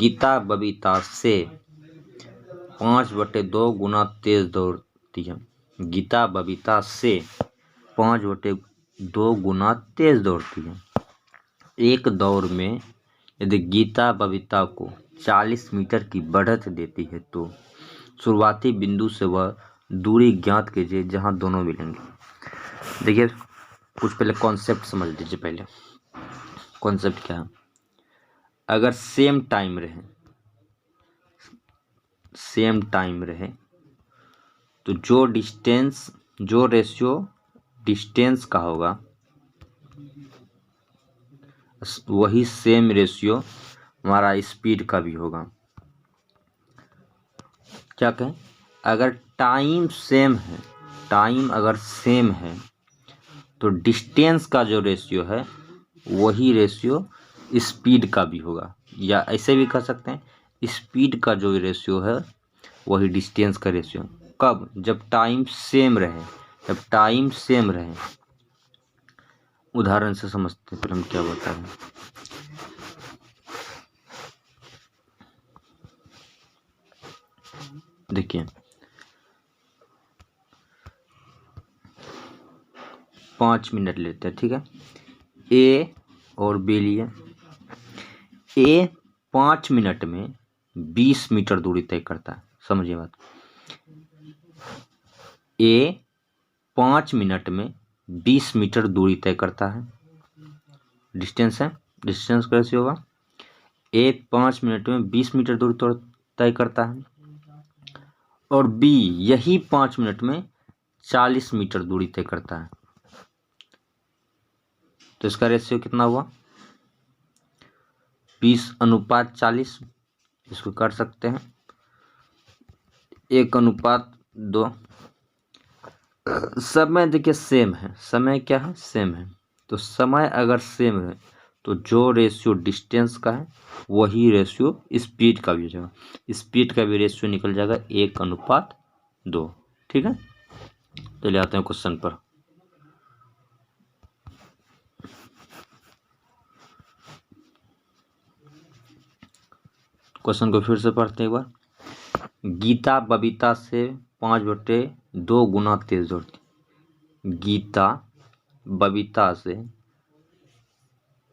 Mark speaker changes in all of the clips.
Speaker 1: गीता बबीता से 5/2 गुना तेज दौड़ती है। गीता बबीता से 5/2 गुना तेज दौड़ती है। एक दौड़ में यदि गीता बबीता को 40 मीटर की बढ़त देती है तो शुरुआती बिंदु से वह दूरी ज्ञात कीजिए जहां दोनों मिलेंगे। देखिए कुछ पहले कॉन्सेप्ट समझ लीजिए। पहले कॉन्सेप्ट क्या है, अगर सेम टाइम रहे तो जो रेशियो डिस्टेंस का होगा वही सेम रेशियो हमारा स्पीड का भी होगा। क्या कहें, अगर टाइम अगर सेम है तो डिस्टेंस का जो रेशियो है वही रेशियो स्पीड का भी होगा, या ऐसे भी कह सकते हैं स्पीड का जो रेशियो है वही डिस्टेंस का रेशियो। कब, जब टाइम सेम रहे। उदाहरण से समझते हैं फिर हम क्या बता रहे हैं। देखिए 5 मिनट लेते हैं, ठीक है। ए और बी लिए। ए 5 मिनट में 20 मीटर दूरी तय करता है। समझिए बात, ए 5 मिनट में 20 मीटर दूरी तय करता है। डिस्टेंस कैसे होगा, ए 5 मिनट में 20 मीटर दूरी तय करता है और बी यही 5 मिनट में 40 मीटर दूरी तय करता है। तो इसका रेशियो कितना हुआ, 20:40। इसको कर सकते हैं 1:2। समय देखिए सेम है, समय क्या है, सेम है। तो समय अगर सेम है तो जो रेशियो डिस्टेंस का है वही रेशियो स्पीड का भी हो जाएगा। स्पीड का भी रेशियो निकल जाएगा 1:2। ठीक है, चलिए आते हैं क्वेश्चन पर। क्वेश्चन को फिर से पढ़ते हैं एक बार। गीता बबीता से 5/2 गुना तेज दौड़ती। गीता बबीता से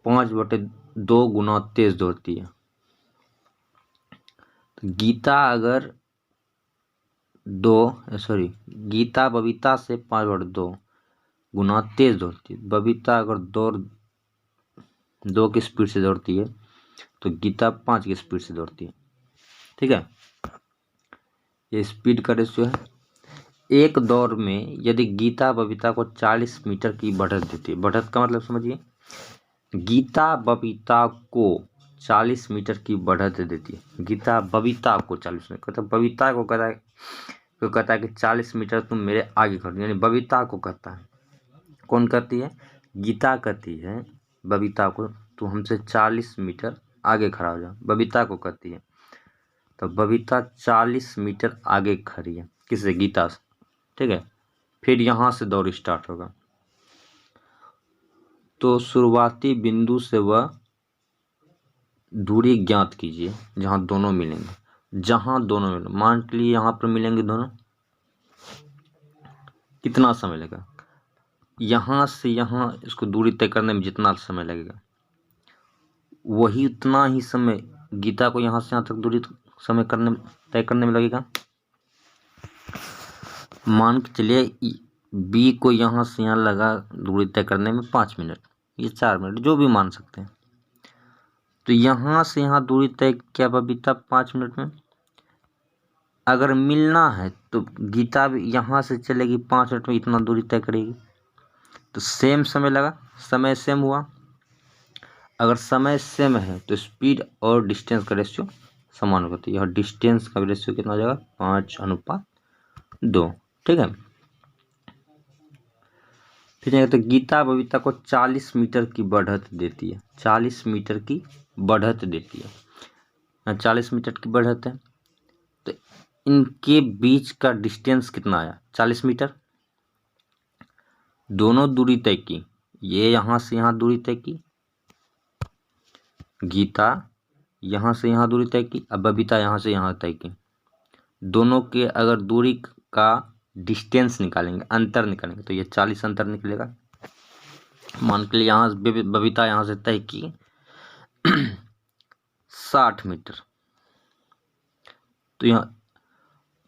Speaker 1: 5/2 गुना तेज दौड़ती है। तो गीता बबीता से 5/2 गुना तेज दौड़ती है। बबीता अगर 2 की स्पीड से दौड़ती है तो गीता 5 की स्पीड से दौड़ती है। ठीक है, ये स्पीड का रेशियो है। एक दौड़ में यदि गीता बबीता को 40 मीटर की बढ़त देती है, बढ़त का मतलब समझिए, गीता बबीता को 40 मीटर की बढ़त देती है। गीता बबीता को 40 मीटर कहता है, बबीता को कहता है कि 40 मीटर तुम मेरे आगे खड़ो, यानी बबीता को कहता है। कौन कहती है, गीता कहती है बबीता को तू हमसे 40 मीटर आगे खड़ा हो जा, बबीता को कहती है। तो बबीता 40 मीटर आगे खड़ी है, किससे, गीता से। ठीक है, फिर यहाँ से दौड़ स्टार्ट होगा। तो शुरुआती बिंदु से वह दूरी ज्ञात कीजिए जहां दोनों मिलेंगे। मान लीजिए यहाँ पर मिलेंगे दोनों, कितना समय लगेगा, यहाँ से यहाँ इसको दूरी तय करने में जितना समय लगेगा वही उतना ही समय गीता को यहाँ से यहाँ तक दूरी तय करने में लगेगा। मान के चलिए बी को यहाँ से यहाँ लगा दूरी तय करने में 5 मिनट, ये 4 मिनट, जो भी मान सकते हैं। तो यहाँ से यहाँ दूरी तय क्या बबीता 5 मिनट में। अगर मिलना है तो गीता भी यहाँ से चलेगी 5 मिनट में इतना दूरी तय करेगी। तो सेम समय लगा, समय सेम हुआ। अगर समय सेम है तो स्पीड और डिस्टेंस का रेशियो समान होगा। तो यह डिस्टेंस का रेशियो कितना हो जाएगा, 5:2। ठीक है, फिर तो गीता बबीता को 40 मीटर की बढ़त देती है। 40 मीटर की बढ़त देती है, 40 मीटर की बढ़त है। तो इनके बीच का डिस्टेंस कितना आया, 40 मीटर। दोनों दूरी तय की, ये यहाँ से यहाँ दूरी तय की गीता यहाँ से यहाँ दूरी तय की, अब बबीता यहाँ से यहाँ तय की। दोनों के अगर दूरी का डिस्टेंस निकालेंगे, अंतर निकालेंगे, तो ये 40 अंतर निकलेगा। मान के लिए यहाँ बबीता यहाँ से तय की 60 मीटर, तो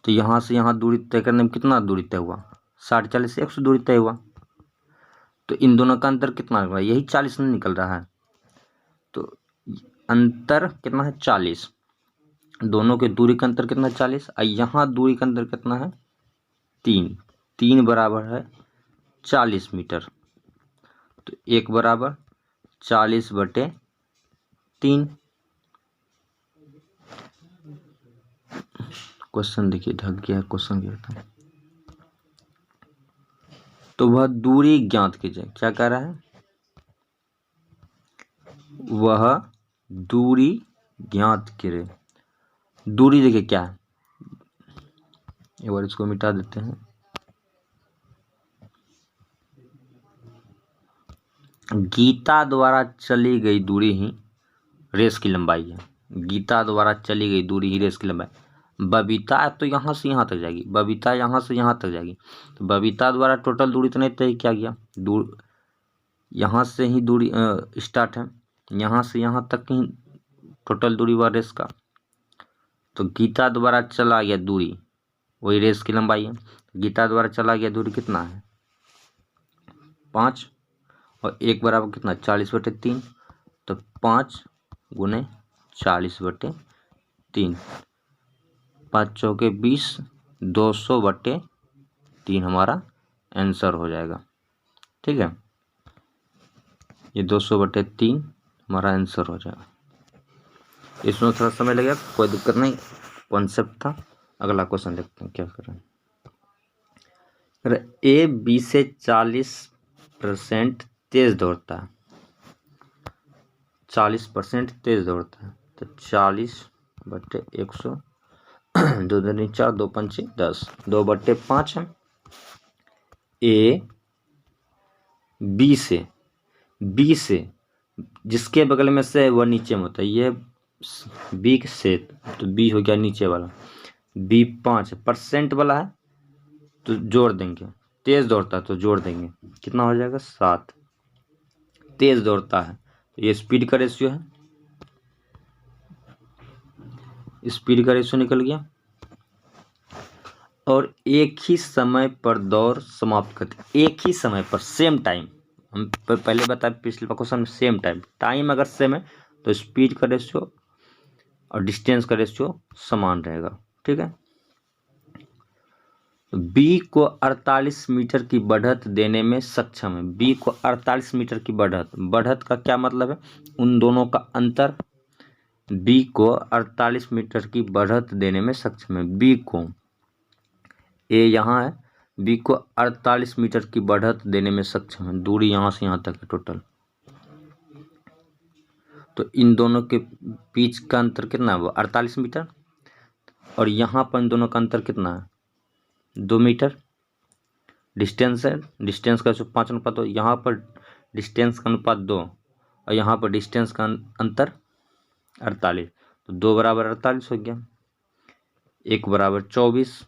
Speaker 1: यहाँ से यहाँ दूरी तय करने में कितना दूरी तय हुआ? 60 40 100 दूरी तय हुआ। तो इन दोनों का अंतर कितना निकल रहा है? यही 40 नहीं निकल रहा है। तो अंतर कितना है? 40। दोनों के दूरी का अंतर कितना है? 40। और यहाँ दूरी का अंतर कितना है? 3। 3 बराबर है 40 मीटर। तो 1 बराबर 40/3। क्वेश्चन देखिए, ढक गया है क्वेश्चन क्या था। तो वह दूरी ज्ञात कीजिए। क्या कह रहा है? वह दूरी ज्ञात करे। दूरी देखिए क्या है, एक बार इसको मिटा देते हैं। गीता द्वारा चली गई दूरी ही रेस की लंबाई है। गीता द्वारा चली गई दूरी ही रेस की लंबाई। बबीता तो यहाँ से यहाँ तक जाएगी, बबीता यहाँ से यहाँ तक जाएगी, तो बबीता द्वारा टोटल दूरी तो नहीं तय किया गया। दूर यहाँ से ही दूरी स्टार्ट है, यहाँ से यहाँ तक ही टोटल दूरी हुआ रेस का। तो गीता द्वारा चला गया दूरी वही रेस की लंबाई है। गीता द्वारा चला गया दूरी कितना है? 5। और 1 बराबर कितना? 40/3। तो 5 गुने 40/3, 5 चौके 20, 200/3 हमारा आंसर हो जाएगा। ठीक है, ये 200/3 हमारा आंसर हो जाएगा। इसमें थोड़ा समय लगेगा, कोई दिक्कत नहीं, कॉन्सेप्ट था। अगला क्वेश्चन देखते हैं क्या कर रहे हैं। ए बी से 40% तेज दौड़ता है, 40% तेज दौड़ता है। तो 40/100, 2 दूनी 4, 2 पंचे 10, 2/5 है। ए बी से जिसके बगल में से वह नीचे में होता है, ये बी से, तो बी हो गया नीचे वाला। बी 5% वाला है तो जोड़ देंगे, तेज दौड़ता है तो जोड़ देंगे, कितना हो जाएगा? 7। तेज दौड़ता है तो ये स्पीड का रेशियो है, स्पीड का रेशियो निकल गया। और एक ही समय पर दौड़ समाप्त करते, एक ही समय पर, सेम टाइम। हम पहले बताए पिछले क्वेश्चन में, सेम टाइम अगर सेम है तो स्पीड का रेशियो और डिस्टेंस का रेशियो समान रहेगा। ठीक है, बी को 48 मीटर की बढ़त देने में सक्षम है। बी को 48 मीटर की बढ़त का क्या मतलब है? उन दोनों का अंतर। बी को 48 मीटर की बढ़त देने में सक्षम है। बी को, ए यहाँ है, बी को 48 मीटर की बढ़त देने में सक्षम है। दूरी यहाँ से यहाँ तक है टोटल। तो इन दोनों के बीच का अंतर कितना है? वो 48 मीटर। और यहाँ पर इन दोनों का अंतर कितना है? 2 मीटर। डिस्टेंस है, डिस्टेंस का 5:2। यहाँ पर डिस्टेंस का अनुपात 2 और यहाँ पर डिस्टेंस का अंतर 48, तो 2 बराबर 48 हो गया। 1 बराबर 24।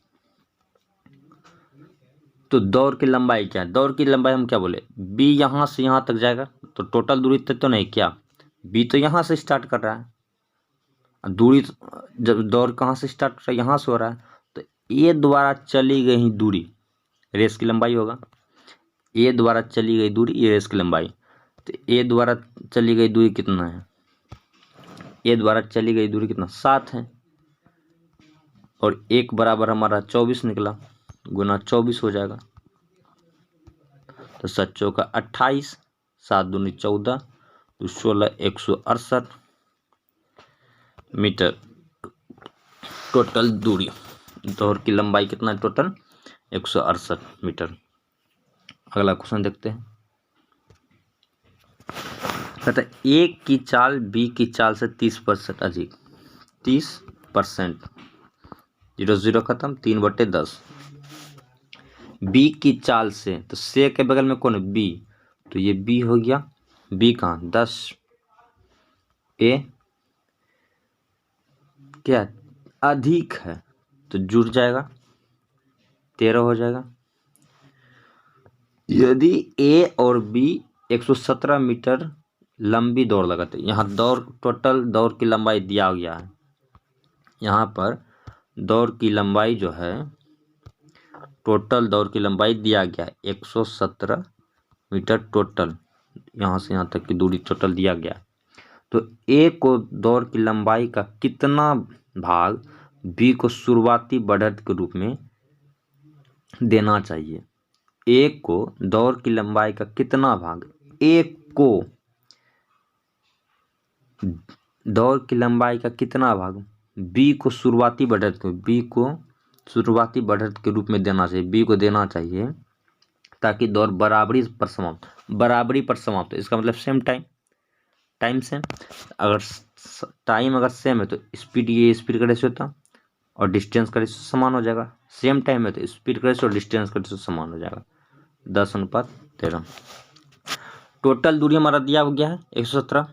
Speaker 1: तो दौड़ की लंबाई क्या है? दौड़ की लंबाई हम क्या बोले? बी यहाँ से यहाँ तक जाएगा तो टोटल दूरी तक तो नहीं, क्या बी तो यहाँ से स्टार्ट कर रहा है, दूरी जब दौड़ कहाँ से स्टार्ट कर रहा है? यहाँ से हो रहा है। तो ए द्वारा चली गई दूरी रेस की लंबाई होगा। ए द्वारा चली गई दूरी ये रेस की लंबाई। तो ए द्वारा चली गई दूरी कितना है? ए द्वारा चली गई दूरी कितना? 7 है। और 1 बराबर हमारा 24 निकला, गुना 24 हो जाएगा। तो 7 चौका 28, 7 दूनी 14, तो 16 168 मीटर टोटल दूरी। दौड़ की लंबाई कितना है टोटल? 168 मीटर। अगला क्वेश्चन देखते हैं। कहता है ए की चाल बी की चाल से 30% अधिक। 30%, 0 0 खत्म, 3/10। बी की चाल से, तो से के बगल में कौन है? बी, तो ये बी हो गया। बी कहाँ? 10। ए क्या अधिक है तो जुड़ जाएगा, 13 हो जाएगा। यदि ए और बी 117 मीटर लंबी दौड़ लगाते, यहाँ दौड़ टोटल दौड़ की लंबाई दिया गया है, यहाँ पर दौड़ की लंबाई जो है टोटल दौड़ की लंबाई दिया गया है 117 मीटर टोटल, यहाँ से यहाँ तक की दूरी टोटल दिया गया। तो ए को दौड़ की लंबाई का कितना भाग बी को शुरुआती बढ़त के रूप में देना चाहिए। ए को दौड़ की लंबाई का कितना भाग, ए को दौड़ की लंबाई का कितना भाग बी को शुरुआती बढ़त के रूप में देना चाहिए, बी को देना चाहिए, ताकि दौड़ बराबरी पर समाप्त हो। इसका मतलब सेम टाइम सेम, अगर टाइम अगर सेम है तो स्पीड, ये स्पीड का रेशियो था और डिस्टेंस का रेशियो समान हो जाएगा। सेम टाइम है तो स्पीड का रेशियो और डिस्टेंस का रेशियो समान हो जाएगा, 10:13। टोटल दूरी हमारा दिया हो गया है 117।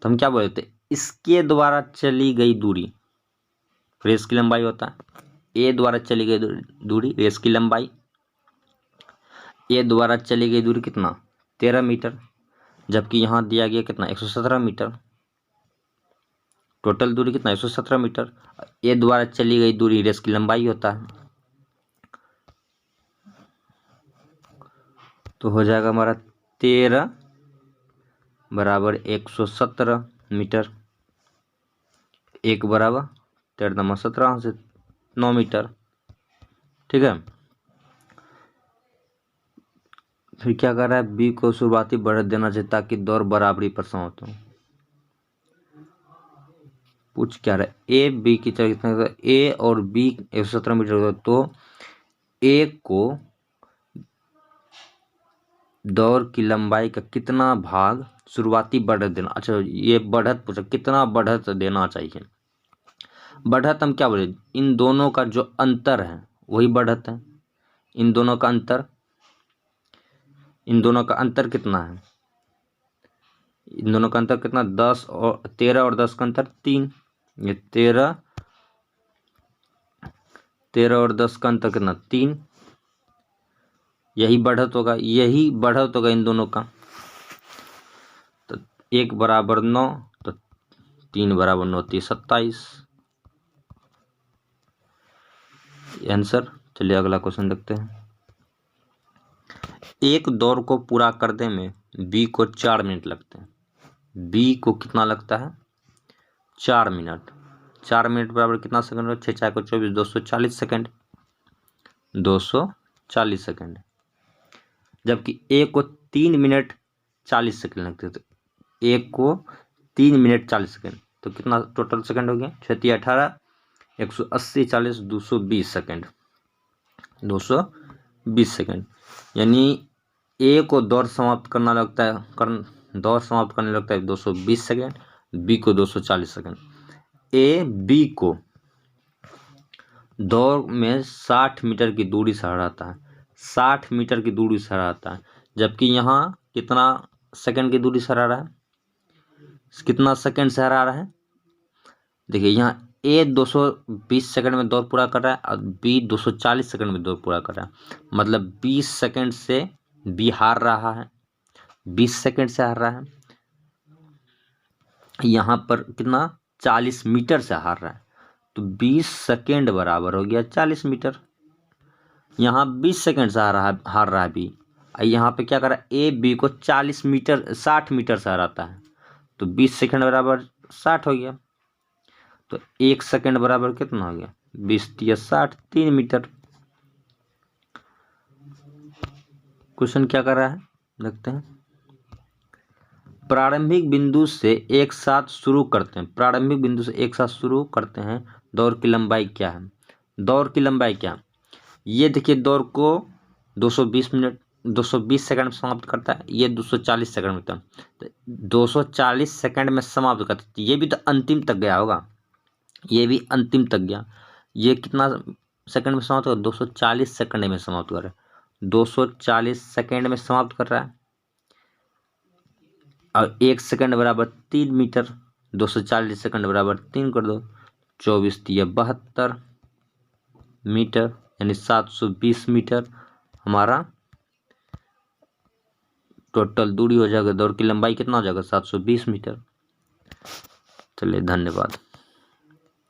Speaker 1: तो हम क्या बोले थे, इसके द्वारा चली गई दूरी रेस की लंबाई होता है। ए द्वारा चली गई दूरी रेस की लंबाई, ए द्वारा चली गई दूरी कितना, 13 मीटर, जबकि यहाँ दिया गया कितना, 117 मीटर। टोटल दूरी कितना, 117 मीटर। ए द्वारा चली गई दूरी रेस की लंबाई होता है, तो हो जाएगा हमारा 13 बराबर 117 मीटर। 1 बराबर 13×17 से 9 मीटर। ठीक है, फिर क्या कर रहा है, बी को शुरुआती बढ़त देना चाहिए ताकि दौड़ बराबरी पर समाप्त हो। पूछ क्या रहा है, ए बी की तरह कितना, ए और बी 117 मीटर, तो ए को दौड़ की लंबाई का कितना भाग शुरुआती बढ़त देना। अच्छा, ये बढ़त पूछा, कितना बढ़त देना चाहिए। बढ़त हम क्या बोले, इन दोनों का जो अंतर है वही बढ़त है। इन दोनों का अंतर कितना है, इन दोनों का अंतर कितना, 10 और 13 और 10 का अंतर 3। ये 13 और 10 का अंतर कितना, 3। यही बढ़त होगा इन दोनों का। तो 1 बराबर 9, तो 3 बराबर 9, 27 आंसर। चलिए अगला क्वेश्चन देखते हैं। एक दौड़ को पूरा करने में बी को 4 मिनट लगते हैं। बी को कितना लगता है, 4 मिनट। 4 मिनट बराबर कितना सेकंड, 6 4 को 24, 240 सेकंड, 240 सेकंड। जबकि ए को 3 मिनट 40 सेकंड लगते थे। ए को 3 मिनट 40 सेकंड, तो कितना टोटल सेकंड हो गया, 36 18 180 40 220 सेकंड, 220 सेकंड। यानी ए को दौड़ समाप्त करने लगता है 220 सेकंड, बी को 240 सेकंड। ए बी को दौड़ में 60 मीटर की दूरी से हराता है, 60 मीटर की दूरी से हराता है, जबकि यहाँ कितना सेकंड की दूरी से हरा रहा है, कितना सेकंड से हरा रहा है। देखिए यहाँ ए 220 सेकंड में दौड़ पूरा कर रहा है और बी 240 सेकंड में दौड़ पूरा कर रहा है, मतलब 20 सेकंड से बी हार रहा है, 20 सेकंड से हार रहा है। यहाँ पर कितना 40 मीटर से हार रहा है, तो 20 सेकंड बराबर हो गया 40 मीटर। यहाँ 20 सेकंड से हार रहा है बी, यहाँ पे क्या कर रहा है, ए बी को 60 मीटर से हराता है, तो 20 सेकंड बराबर 60 हो गया। तो 1 सेकंड बराबर कितना हो गया, 20 या 60, 3 मीटर। क्वेश्चन क्या कर रहा है देखते हैं। प्रारंभिक बिंदु से एक साथ शुरू करते हैं, दौड़ की लंबाई क्या है, ये देखिए, दौड़ को 220 सेकंड में समाप्त करता है, ये 240 सेकंड में, तो 240 सेकंड में समाप्त करता है। ये भी तो अंतिम तक गया होगा, ये कितना सेकंड में समाप्त कर, 240 सेकंड में समाप्त कर रहा है, 240 सेकंड में समाप्त कर रहा है, और 1 सेकंड बराबर 3 मीटर, 240 सेकंड बराबर 3 कर दो, 24 तिया 72 मीटर, यानी 720 मीटर हमारा टोटल दूरी हो जाएगा। दौड़ की लंबाई कितना हो जाएगा? 720 मीटर। चलिए, धन्यवाद।